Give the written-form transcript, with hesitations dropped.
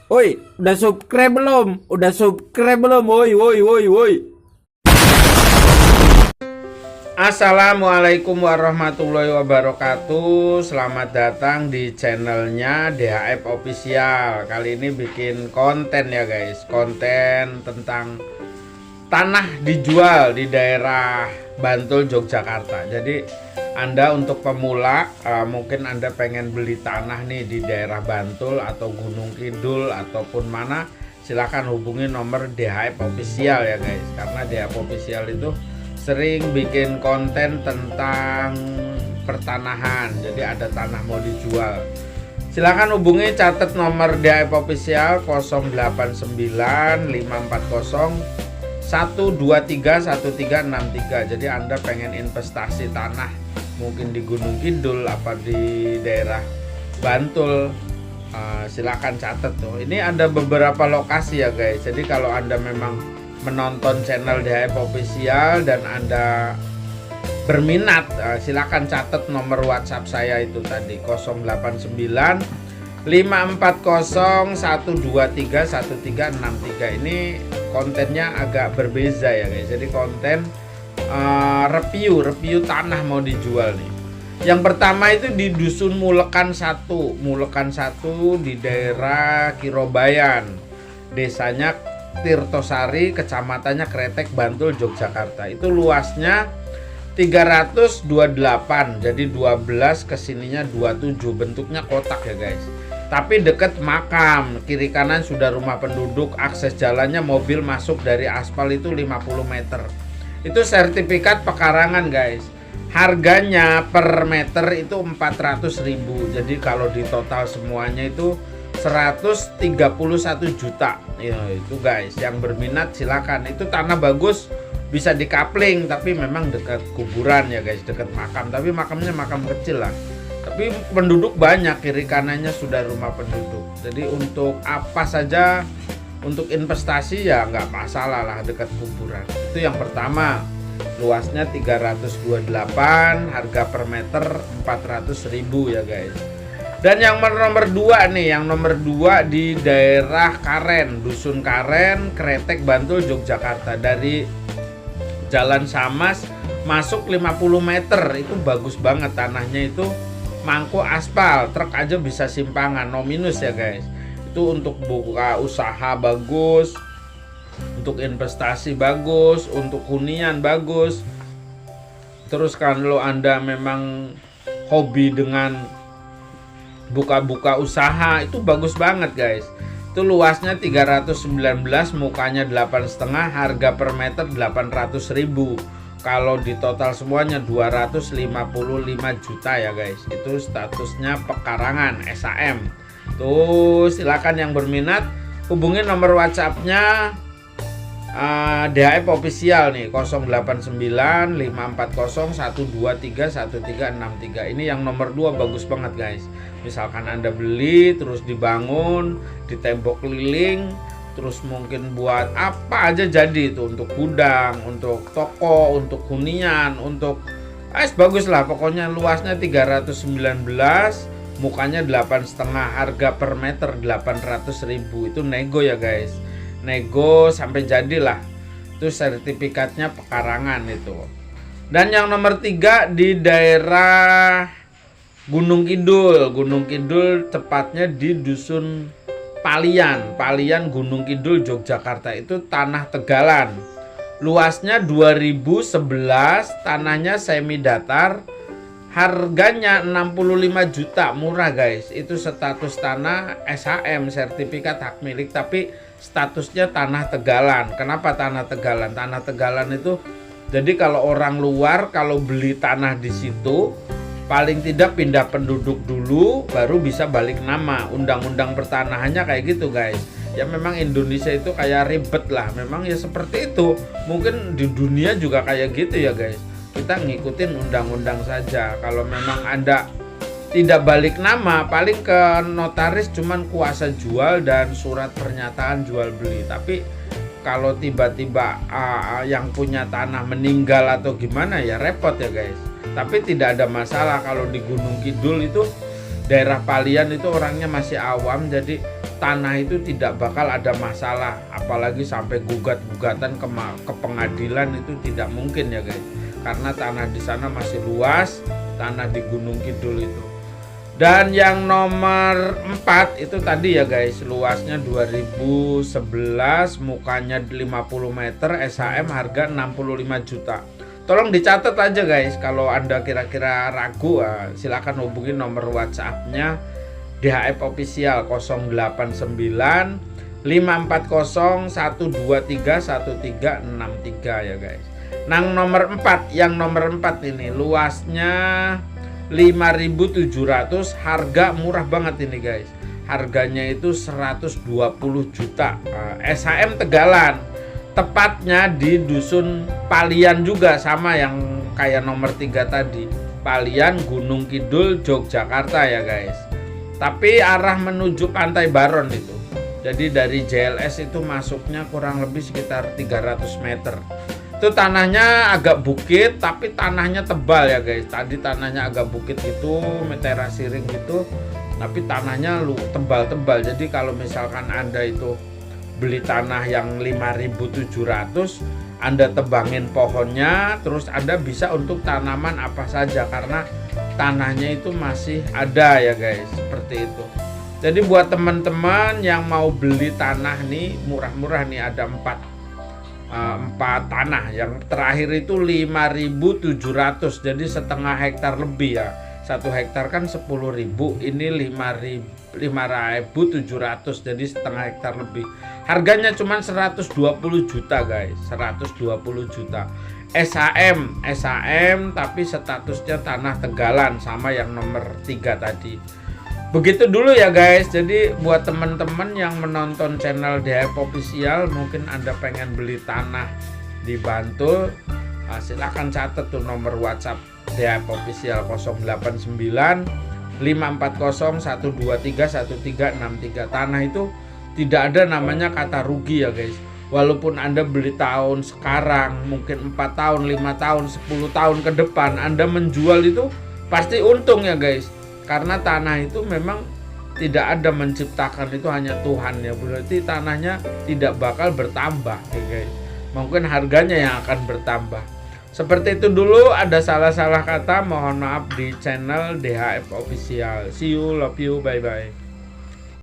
Woi, udah subscribe belum? Udah subscribe belum? Woi, woi, woi, woi. Assalamualaikum warahmatullahi wabarakatuh. Selamat datang di channelnya DHF Official. Kali ini bikin konten ya guys. Konten tentang tanah dijual di daerah Bantul, Yogyakarta. Jadi Anda untuk pemula, mungkin Anda pengen beli tanah nih di daerah Bantul atau Gunung Kidul ataupun mana, silahkan hubungi nomor DHF Official ya guys. Karena DHF Official itu sering bikin konten tentang pertanahan. Jadi ada tanah mau dijual, silahkan hubungi, catat nomor DHF Official 089 540 123 1363. Jadi Anda pengen investasi tanah mungkin di Gunung Kidul apa di daerah Bantul, silakan catat tuh. Ini ada beberapa lokasi ya guys. Jadi kalau Anda memang menonton channel DHF Official dan Anda berminat, silakan catat nomor WhatsApp saya itu tadi 089 540 123 1363. Ini kontennya agak berbeza ya guys. Jadi konten review tanah mau dijual nih. Yang pertama itu di Dusun Mulekan 1 di daerah Kirobayan, desanya Tirtosari, kecamatannya Kretek, Bantul, Yogyakarta. Itu luasnya 328, jadi 12 kesininya 27, bentuknya kotak ya guys. Tapi deket makam, kiri kanan sudah rumah penduduk, akses jalannya mobil masuk dari aspal itu 50 meter. Itu sertifikat pekarangan guys. Harganya per meter itu 400.000. Jadi kalau di total semuanya itu 131 juta. Ya, itu guys, yang berminat silakan. Itu tanah bagus, bisa dikapling, tapi memang dekat kuburan ya guys, dekat makam. Tapi makamnya makam kecil lah. Tapi penduduk banyak, kiri kanannya sudah rumah penduduk. Jadi untuk apa saja, untuk investasi ya nggak masalah lah, dekat kuburan. Itu yang pertama. Luasnya 328, harga per meter 400.000 ya guys. Dan yang nomor 2 nih, yang nomor 2 di daerah Karen, Dusun Karen, Kretek, Bantul, Yogyakarta. Dari Jalan Samas masuk 50 meter, itu bagus banget tanahnya, itu mangkuk aspal, truk aja bisa simpangan, no minus ya guys. Itu untuk buka usaha bagus, untuk investasi bagus, untuk hunian bagus. Terus kalau Anda memang hobi dengan buka-buka usaha, itu bagus banget guys. Itu luasnya 319, mukanya 8,5, harga per meter 800.000. Kalau di total semuanya 255 juta ya guys. Itu statusnya pekarangan SAM. Tuh silakan yang berminat hubungi nomor WhatsAppnya DHF Official nih 089 540 123 1363. Ini yang nomor 2 bagus banget guys. Misalkan Anda beli terus dibangun di tembok keliling, terus mungkin buat apa aja jadi itu, untuk gudang, untuk toko, untuk hunian, untuk bagus lah pokoknya. Luasnya 319, mukanya 8,5, harga per meter 800.000. Itu nego ya guys, nego sampai jadilah. Itu sertifikatnya pekarangan itu. Dan yang nomor 3 di daerah Gunung Kidul, tepatnya di Dusun Palian, Gunung Kidul, Yogyakarta. Itu tanah tegalan, luasnya 2011, tanahnya semi datar, harganya 65 juta, murah guys. Itu status tanah SHM, sertifikat hak milik, tapi statusnya tanah tegalan. Kenapa tanah tegalan? Tanah tegalan itu jadi kalau orang luar kalau beli tanah di situ, paling tidak pindah penduduk dulu baru bisa balik nama. Undang-undang pertanahannya kayak gitu guys. Ya memang Indonesia itu kayak ribet lah, memang ya seperti itu. Mungkin di dunia juga kayak gitu ya guys. Kita ngikutin undang-undang saja. Kalau memang Anda tidak balik nama, paling ke notaris cuman kuasa jual dan surat pernyataan jual beli. Tapi kalau tiba-tiba yang punya tanah meninggal atau gimana ya repot ya guys. Tapi tidak ada masalah. Kalau di Gunung Kidul itu daerah Palian itu orangnya masih awam, jadi tanah itu tidak bakal ada masalah, apalagi sampai gugat-gugatan ke pengadilan itu tidak mungkin ya guys, karena tanah di sana masih luas, tanah di Gunung Kidul itu. Dan yang nomor 4 itu tadi ya guys, luasnya 2011, mukanya 50 meter, SHM harga 65 juta. Tolong dicatat aja guys, kalau Anda kira-kira ragu silakan hubungi nomor WhatsApp-nya DHF Official 089 540 123 1363 ya guys. Yang nomor 4 ini luasnya 5.700, harga murah banget ini guys. Harganya itu 120 juta. SHM Tegalan. Tepatnya di Dusun Palian juga, sama yang kayak nomor 3 tadi. Palian, Gunung Kidul, Yogyakarta ya guys. Tapi arah menuju Pantai Baron itu. Jadi dari JLS itu masuknya kurang lebih sekitar 300 meter. Itu tanahnya agak bukit, tapi tanahnya tebal ya guys. Tadi tanahnya agak bukit gitu, teras siring gitu, tapi tanahnya tebal-tebal. Jadi kalau misalkan Anda itu beli tanah yang 5.700, Anda tebangin pohonnya, terus Anda bisa untuk tanaman apa saja, karena tanahnya itu masih ada ya guys, seperti itu. Jadi buat teman-teman yang mau beli tanah nih, murah-murah nih, ada 4 tanah. Yang terakhir itu 5.700, jadi setengah hektar lebih ya. 1 hektar kan 10.000, ini 5.700, jadi setengah hektar lebih. Harganya cuma 120 juta guys, 120 juta. SHM tapi statusnya tanah Tegalan, sama yang nomor 3 tadi. Begitu dulu ya guys. Jadi buat teman-teman yang menonton channel DHF Official, mungkin Anda pengen beli tanah di Bantul, silahkan catat tuh nomor WhatsApp DHF Official 089 540 123 1363. Tanah itu tidak ada namanya kata rugi ya guys. Walaupun Anda beli tahun sekarang, mungkin 4 tahun, 5 tahun, 10 tahun ke depan, Anda menjual itu pasti untung ya guys. Karena tanah itu memang tidak ada menciptakan, itu hanya Tuhan ya. Berarti tanahnya tidak bakal bertambah ya guys. Mungkin harganya yang akan bertambah. Seperti itu dulu, ada salah-salah kata mohon maaf di channel DHF Official. See you, love you, bye bye.